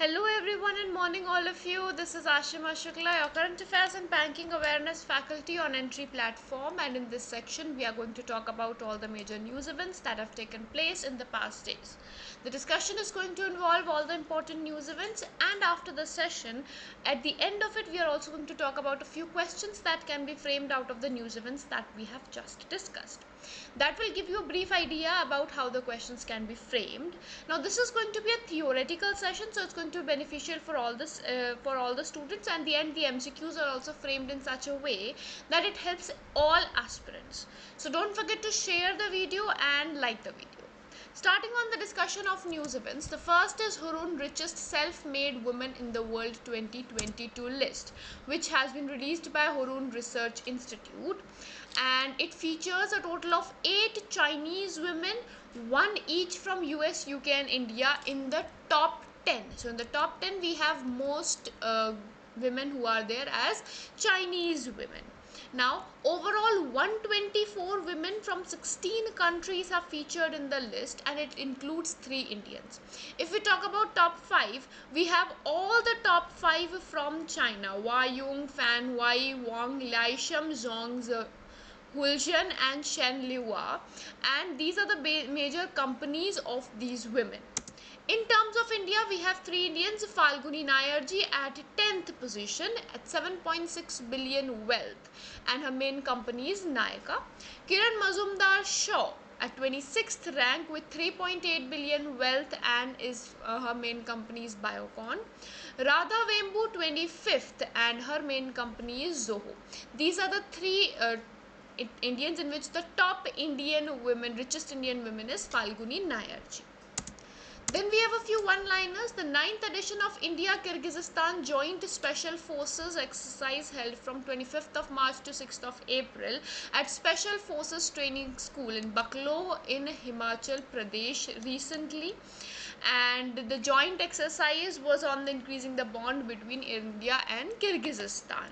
Hello everyone and morning all of you. This is Ashima Shukla, your current affairs and banking awareness faculty on Entri platform, and in this section we are going to talk about all the major news events that have taken place in the past days. The discussion is going to involve all the important news events, and after the session, at the end of it, we are also going to talk about a few questions that can be framed out of the news events that we have just discussed. That will give you a brief idea about how the questions can be framed. Now this is going to be a theoretical session, so it's going to be beneficial for all the students, and the end the MCQs are also framed in such a way that it helps all aspirants. So don't forget to share the video and like the video. Starting on the discussion of news events, the first is Hurun Richest Self-Made Women in the World 2022 list, which has been released by Hurun Research Institute, and it features a total of 8 Chinese women, one each from US, UK and India in the top 10. So in the top 10 we have most women who are there as Chinese women. Now, overall 124 women from 16 countries are featured in the list, and it includes 3 Indians. If we talk about top 5, we have all the top 5 from China: Wai Yung, Fan Wai, Wang, Lai Sham, Zhong, Hulshan and Shen Liua, and these are the major companies of these women. In terms of India, we have 3 Indians: Falguni Nayarji at 10th position at 7.6 billion wealth, and her main company is Nayaka. Kiran Mazumdar Shaw at 26th rank with 3.8 billion wealth, and is her main company is Biocon. Radha Vembu 25th, and her main company is Zoho. These are the 3 Indians in which the top Indian women, richest Indian women, is Falguni Nayarji. Then we have a few one-liners. The 9th edition of India-Kyrgyzstan Joint Special Forces exercise held from 25th of March to 6th of April at Special Forces Training School in Baklo in Himachal Pradesh recently. And the joint exercise was on increasing the bond between India and Kyrgyzstan.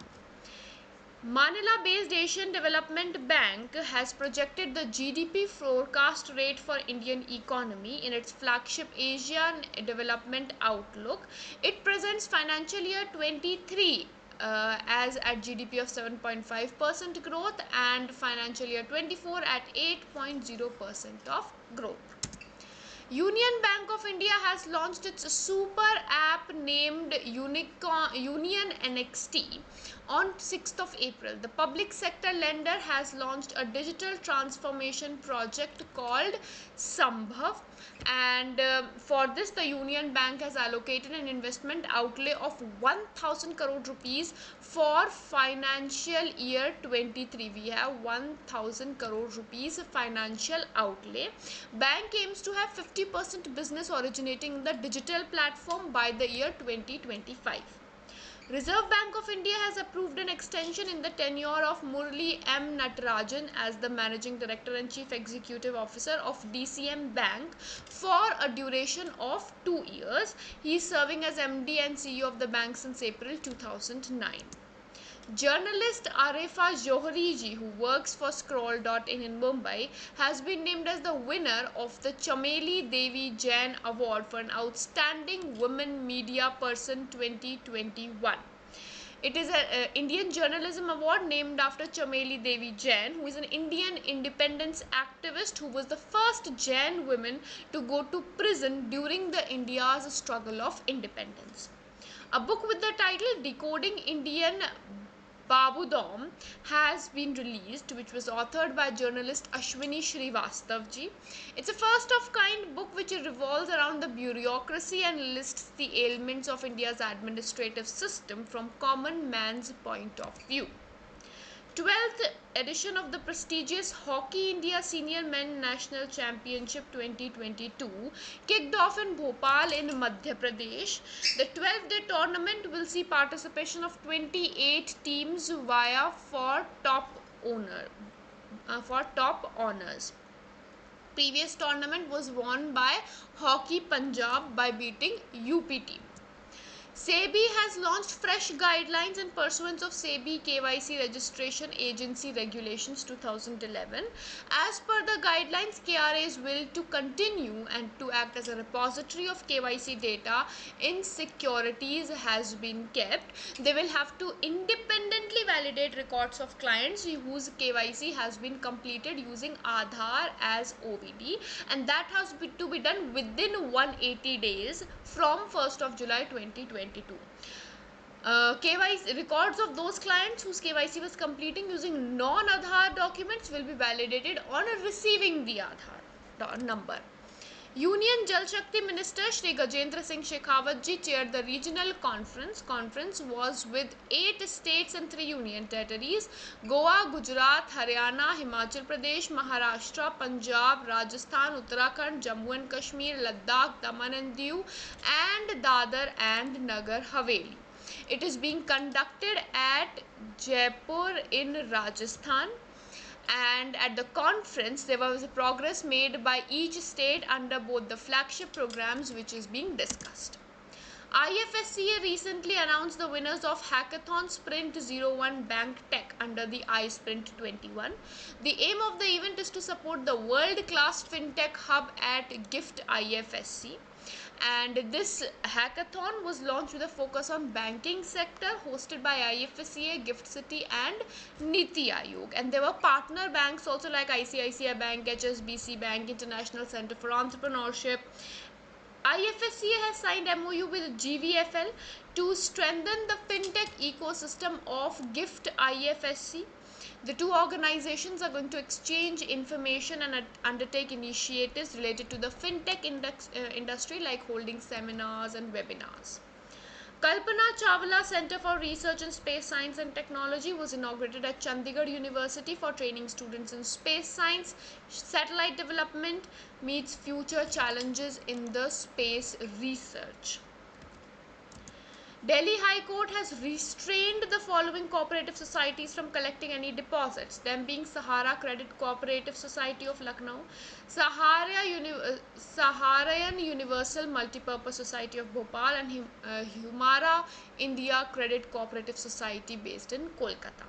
Manila-based Asian Development Bank has projected the GDP forecast rate for Indian economy in its flagship Asian Development Outlook. It presents financial year 23 as at GDP of 7.5% growth, and financial year 24 at 8.0% of growth. Union Bank of India has launched its super app named Union NXT on 6th of April. The public sector lender has launched a digital transformation project called Sambhav, and for this the Union Bank has allocated an investment outlay of 1000 crore rupees for financial year 23. We have 1000 crore rupees financial outlay. Bank aims to have 50% business originating in the digital platform by the year 2025. Reserve Bank of India has approved an extension in the tenure of Murli M. Natarajan as the Managing Director and Chief Executive Officer of DCM Bank for a duration of 2 years. He is serving as MD and CEO of the bank since April 2009. Journalist Arefa Johri ji, who works for Scroll.in in Mumbai, has been named as the winner of the Chameli Devi Jain Award for an Outstanding Women Media Person 2021. It is an Indian Journalism Award named after Chameli Devi Jain, who is an Indian independence activist who was the first Jain woman to go to prison during the India's struggle of independence. A book with the title Decoding Indian Babudom has been released, which was authored by journalist Ashwini Srivastav ji. It's a first of kind book which revolves around the bureaucracy and lists the ailments of India's administrative system from common man's point of view. 12th edition of the prestigious Hockey India Senior Men National Championship 2022 kicked off in Bhopal in Madhya Pradesh. The 12-day tournament will see participation of 28 teams via for top honors. Previous tournament was won by Hockey Punjab by beating UP team. SEBI has launched fresh guidelines in pursuance of SEBI KYC Registration Agency Regulations 2011. As per the guidelines, KRA's will to continue and to act as a repository of KYC data in securities has been kept. They will have to independently validate records of clients whose KYC has been completed using Aadhaar as OVD, and that has to be done within 180 days from 1st of July 2022. KYC records of those clients whose KYC was completing using non-Aadhaar documents will be validated on receiving the Aadhaar number. Union Jal Shakti Minister Shri Gajendra Singh Shekhawat ji chaired the regional conference. Conference was with 8 states and 3 union territories: Goa, Gujarat, Haryana, Himachal Pradesh, Maharashtra, Punjab, Rajasthan, Uttarakhand, Jammu and Kashmir, Ladakh, Daman and Diu, and Dadar and Nagar Haveli. It is being conducted at Jaipur in Rajasthan. And at the conference there was a progress made by each state under both the flagship programs which is being discussed. IFSCA recently announced the winners of Hackathon Sprint 01 Bank Tech under the iSprint 21. The aim of the event is to support the world-class fintech hub at GIFT IFSC. And this hackathon was launched with a focus on banking sector, hosted by IFSCA, Gift City and Niti Aayog. And there were partner banks also like ICICI Bank, HSBC Bank, International Center for Entrepreneurship. IFSCA has signed MOU with GVFL to strengthen the fintech ecosystem of Gift IFSC. The two organizations are going to exchange information and undertake initiatives related to the fintech industry, like holding seminars and webinars. Kalpana Chawla Center for Research in Space Science and Technology was inaugurated at Chandigarh University for training students in space science. Satellite development meets future challenges in the space research. Delhi High Court has restrained the following cooperative societies from collecting any deposits, them being Sahara Credit Cooperative Society of Lucknow, Saharayan Universal Multipurpose Society of Bhopal, and Humara India Credit Cooperative Society based in Kolkata.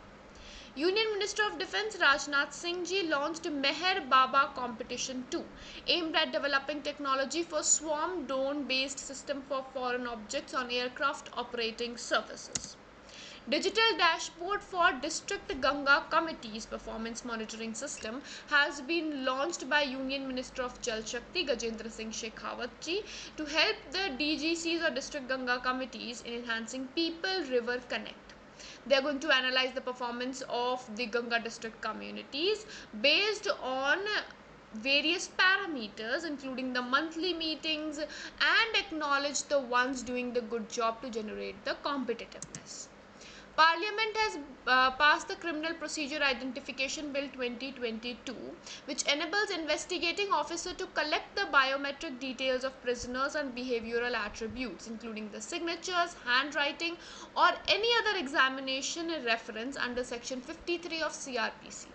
Union Minister of Defence Rajnath Singh ji launched Meher Baba Competition 2, aimed at developing technology for swarm drone based system for foreign objects on aircraft operating surfaces. Digital dashboard for District Ganga Committees performance monitoring system has been launched by Union Minister of Jal Shakti Gajendra Singh Shekhawat ji to help the DGCs or District Ganga Committees in enhancing people river connect. They are going to analyze the performance of the Ganga district communities based on various parameters, including the monthly meetings, and acknowledge the ones doing the good job to generate the competitiveness. Parliament has passed the Criminal Procedure Identification Bill 2022, which enables investigating officer to collect the biometric details of prisoners and behavioral attributes, including the signatures, handwriting, or any other examination reference under Section 53 of CRPC.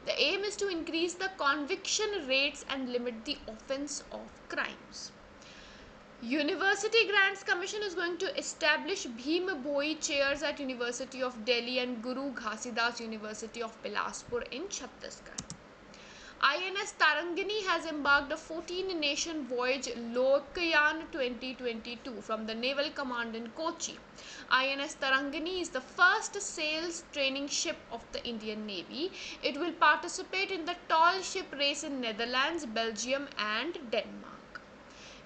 The aim is to increase the conviction rates and limit the offence of crimes. University Grants Commission is going to establish Bhim Bhoi chairs at University of Delhi and Guru Ghasidas University of Bilaspur in Chhattisgarh. INS Tarangani has embarked a 14-nation voyage Lokyan 2022 from the Naval Command in Kochi. INS Tarangani is the first sails training ship of the Indian Navy. It will participate in the tall ship race in Netherlands, Belgium and Denmark.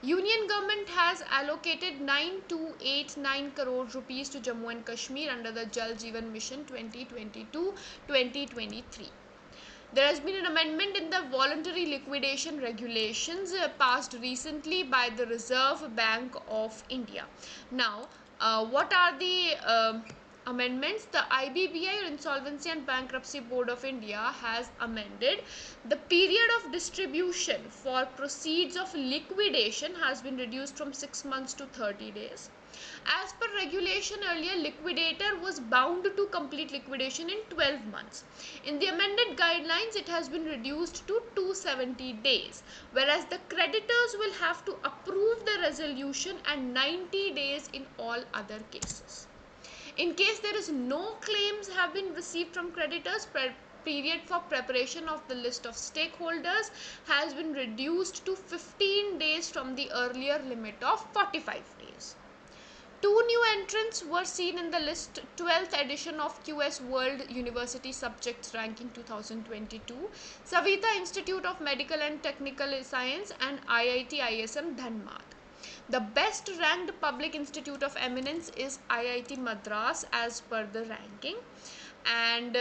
Union government has allocated 9289 crore rupees to Jammu and Kashmir under the Jal Jeevan Mission 2022-2023. There has been an amendment in the voluntary liquidation regulations passed recently by the Reserve Bank of India. Now, what are the amendments, the IBPI, or Insolvency and Bankruptcy Board of India, has amended the period of distribution for proceeds of liquidation has been reduced from 6 months to 30 days. As per regulation earlier, liquidator was bound to complete liquidation in 12 months. In the amended guidelines, it has been reduced to 270 days, whereas the creditors will have to approve the resolution and 90 days in all other cases. In case there is no claims have been received from creditors, period for preparation of the list of stakeholders has been reduced to 15 days from the earlier limit of 45 days. Two new entrants were seen in the list 12th edition of QS World University Subjects Ranking 2022, Savita Institute of Medical and Technical Science and IIT ISM Dhanbad. The best ranked public institute of eminence is IIT Madras as per the ranking, and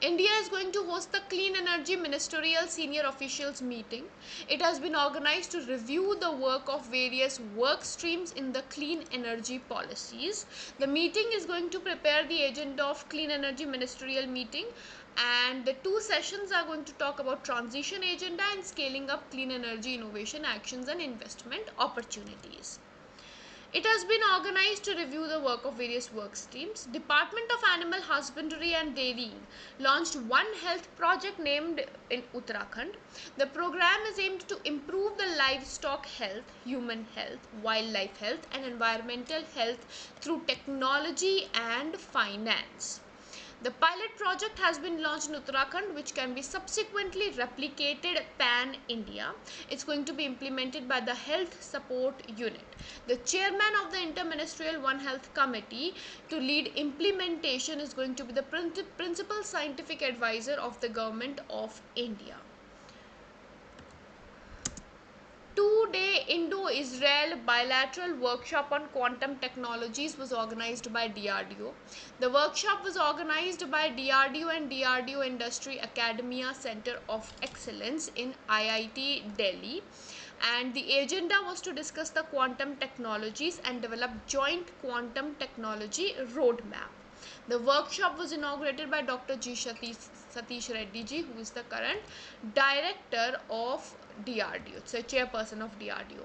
India is going to host the Clean Energy Ministerial Senior Officials Meeting. It has been organized to review the work of various work streams in the clean energy policies. The meeting is going to prepare the agenda of Clean Energy Ministerial Meeting, and the two sessions are going to talk about transition agenda and scaling up clean energy innovation actions and investment opportunities. It has been organized to review the work of various work streams. Department of Animal Husbandry and Dairying launched One Health project named in Uttarakhand. The program is aimed to improve the livestock health, human health, wildlife health and environmental health through technology and finance. The pilot project has been launched in Uttarakhand, which can be subsequently replicated pan-India. It's going to be implemented by the Health Support Unit. The chairman of the Interministerial One Health Committee to lead implementation is going to be the principal scientific advisor of the Government of India. Two-day Indo-Israel bilateral workshop on quantum technologies was organized by DRDO. The workshop was organized by DRDO and DRDO Industry Academia Center of Excellence in IIT Delhi, and the agenda was to discuss the quantum technologies and develop joint quantum technology roadmap. The workshop was inaugurated by Dr. G. Satish Reddy ji, who is the current director of DRDO, so chairperson of DRDO.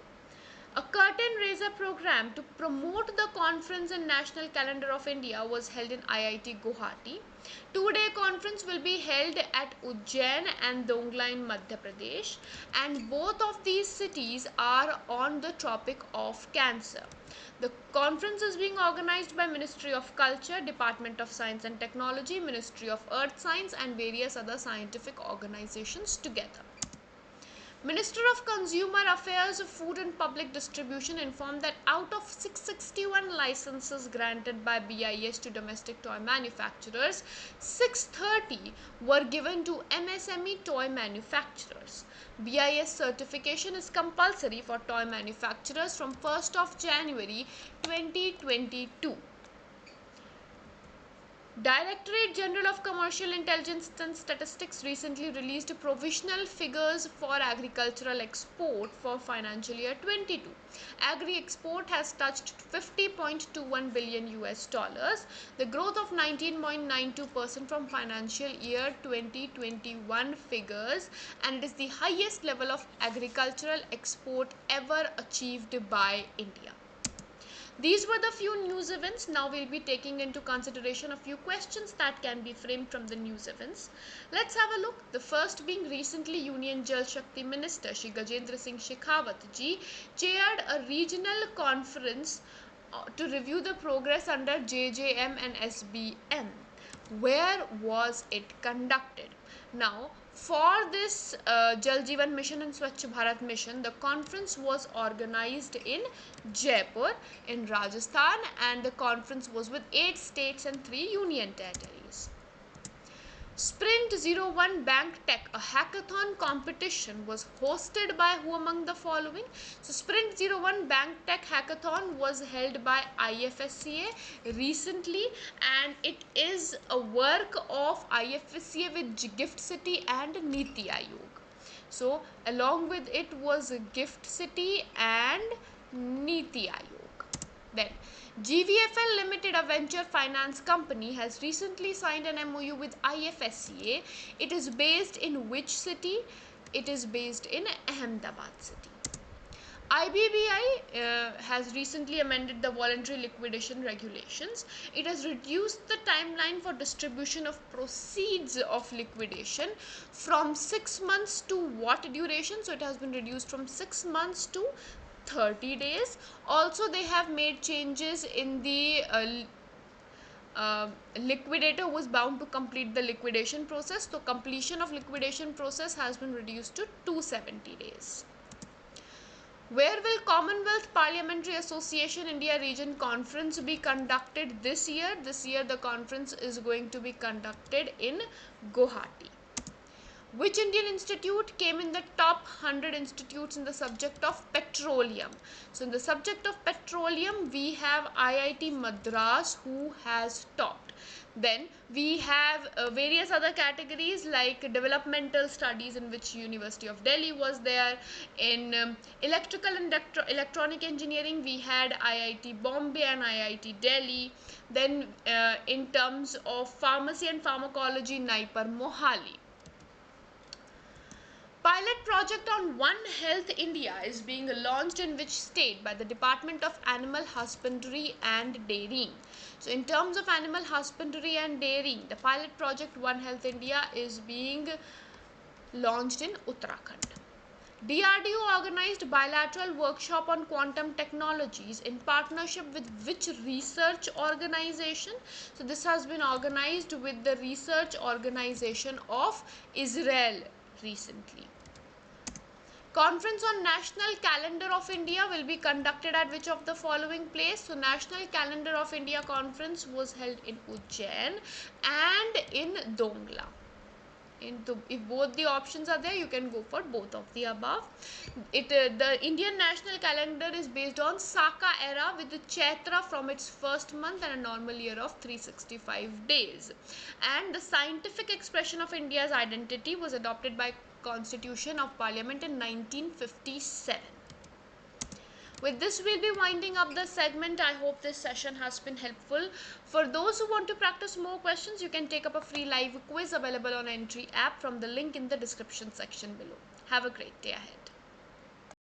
A curtain raiser program to promote the conference and national calendar of India was held in IIT Guwahati. Two-day conference will be held at Ujjain and Dongla in Madhya Pradesh, and both of these cities are on the topic of cancer. The conference is being organized by Ministry of Culture, Department of Science and Technology, Ministry of Earth Science and various other scientific organizations together. Minister of Consumer Affairs, Food and Public Distribution informed that out of 661 licenses granted by BIS to domestic toy manufacturers, 630 were given to MSME toy manufacturers. BIS certification is compulsory for toy manufacturers from 1st of January 2022. Directorate General of Commercial Intelligence and Statistics recently released provisional figures for agricultural export for financial year 22. Agri export has touched 50.21 billion US dollars, the growth of 19.92% from financial year 2021 figures, and it is the highest level of agricultural export ever achieved by India. These were the few news events. Now we'll be taking into consideration a few questions that can be framed from the news events. Let's have a look. The first being, recently Union Jal Shakti Minister Shri Gajendra Singh Shekhawat ji chaired a regional conference to review the progress under JJM and SBM. Where was it conducted? Now, for this Jal Jeevan Mission and Swachh Bharat Mission, the conference was organized in Jaipur in Rajasthan, and the conference was with 8 states and 3 union territories. Sprint 01 Bank Tech, a hackathon competition, was hosted by who among the following? So Sprint 01 Bank Tech hackathon was held by IFSCA recently, and it is a work of IFSCA with Gift City and Niti Aayog. So along with it was Gift City and Niti Aayog. Then, GVFL Limited, a venture finance company, has recently signed an MOU with IFSCA. It is based in which city? It is based in Ahmedabad city. IBPI has recently amended the voluntary liquidation regulations. It has reduced the timeline for distribution of proceeds of liquidation from 6 months to what duration? So it has been reduced from 6 months to 30 days. Also, they have made changes in the liquidator was bound to complete the liquidation process. So completion of liquidation process has been reduced to 270 days. Where will Commonwealth Parliamentary Association India Region Conference be conducted this year? This year the conference is going to be conducted in Guwahati. Which Indian institute came in the top 100 institutes in the subject of petroleum? So in the subject of petroleum, we have IIT Madras, who has topped. Then we have various other categories like developmental studies, in which University of Delhi was there. In electrical and electronic engineering, we had IIT Bombay and IIT Delhi. Then in terms of pharmacy and pharmacology, Naipar Mohali. Pilot project on One Health India is being launched in which state? By the Department of Animal Husbandry and Dairying. So in terms of animal husbandry and dairying, the pilot project One Health India is being launched in Uttarakhand. DRDO organized bilateral workshop on quantum technologies in partnership with which research organization? So this has been organized with the research organization of Israel recently. Conference on National Calendar of India will be conducted at which of the following place? So National Calendar of India conference was held in Ujjain and in Dongla. If both the options are there, you can go for both of the above. The Indian national calendar is based on Saka era, with the Chaitra from its first month and a normal year of 365 days. And the scientific expression of India's identity was adopted by Constitution of Parliament in 1957. With this, we'll be winding up the segment. I hope this session has been helpful. For those who want to practice more questions, you can take up a free live quiz available on Entri app from the link in the description section below. Have a great day ahead.